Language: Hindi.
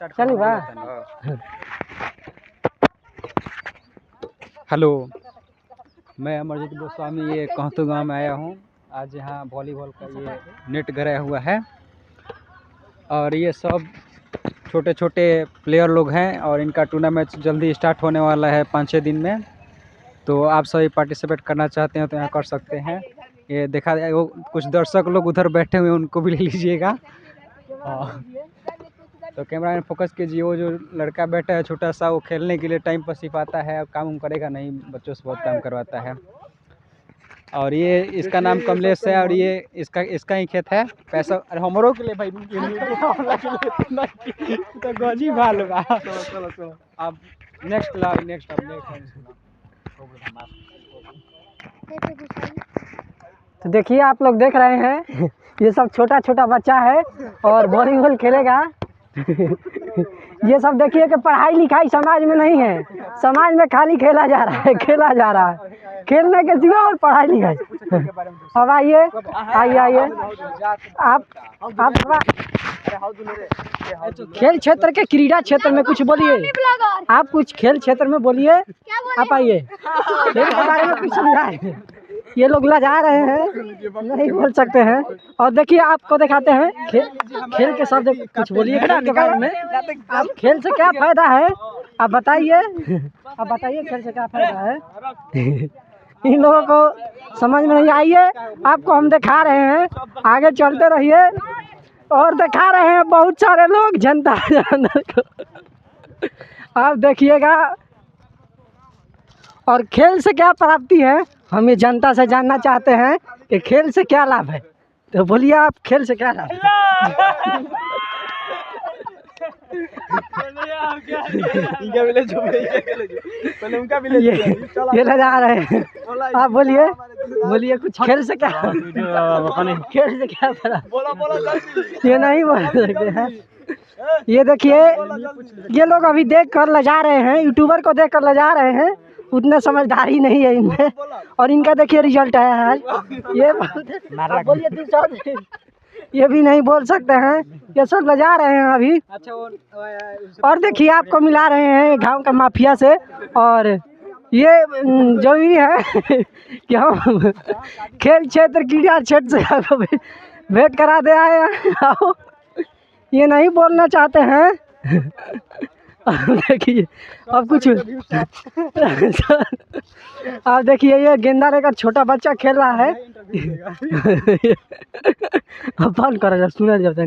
चली बा। हेलो, मैं अमरजीत गोस्वामी ये कहतू गाँव में आया हूँ। आज यहाँ वॉलीबॉल का ये नेट गड़ा हुआ है और ये सब छोटे छोटे प्लेयर लोग हैं और इनका टूर्नामेंट जल्दी स्टार्ट होने वाला है 5-6 दिन में। तो आप सभी पार्टिसिपेट करना चाहते हैं तो यहाँ कर सकते हैं। ये देखा वो कुछ दर्शक लोग उधर बैठे हुए हैं, उनको भी ले लीजिएगा। तो कैमरा में फोकस कीजिए। वो जो लड़का बैठा है छोटा सा, वो खेलने के लिए टाइम पर सिर्फ आता है, काम करेगा नहीं, बच्चों से बहुत काम करवाता है। और ये इसका नाम कमलेश है और ये इसका ही खेत है। पैसा अरे हमरों के लिए भाई तो गजी भाल बा। अब नेक्स्ट लाओ, नेक्स्ट तो देखिए आप लोग देख रहे हैं ये सब छोटा छोटा बच्चा है और वॉलीबॉल खेलेगा। ये सब देखिए कि पढ़ाई लिखाई समाज में नहीं है, समाज में खाली खेला जा रहा है, खेलने के सिवा और पढ़ाई लिखाई। अब आइए आइए आइए आप खेल क्षेत्र के क्रीड़ा क्षेत्र में कुछ बोलिए। आप कुछ खेल क्षेत्र में बोलिए। आप आइए, खेल के बारे में कुछ समझाएं। ये लोग लजा रहे हैं, नहीं बोल सकते हैं। और देखिए आपको दिखाते हैं खेल के शब्द कुछ बोलिए खेल के बारे में। आप खेल से क्या फायदा है आप बताइए, आप बताइए खेल से क्या फायदा है। इन लोगों को समझ में नहीं। आइए आपको हम दिखा रहे हैं, आगे चलते रहिए और दिखा रहे हैं बहुत सारे लोग जनता जानवर को। आप देखिएगा। और खेल से क्या प्राप्ति है हम ये जनता से जानना चाहते हैं कि खेल से क्या लाभ है। तो बोलिए आप, खेल से क्या लाभ है। ये लगा रहे हैं। आप बोलिए बोलिए कुछ खेल से क्या, खेल से क्या फायदा। ये नहीं बोल सकते हैं। ये देखिए ये लोग अभी देख कर लजा रहे हैं, यूट्यूबर को देख कर लजा रहे हैं। उतना समझदारी नहीं है इनमें। और इनका देखिए रिजल्ट आया है। ये बोलिए ये भी नहीं बोल सकते हैं। ये सब लजा रहे हैं अभी। और देखिए आपको मिला रहे हैं गांव का माफिया से। और ये जरूरी है कि हम खेल क्षेत्र क्रीड़ा क्षेत्र से आपको भेंट करा दे आए। ये नहीं बोलना चाहते हैं। देखिए अब कुछ आप देखिए ये गेंदा लेकर छोटा बच्चा खेल रहा है। अब बंद करो जब सुना जब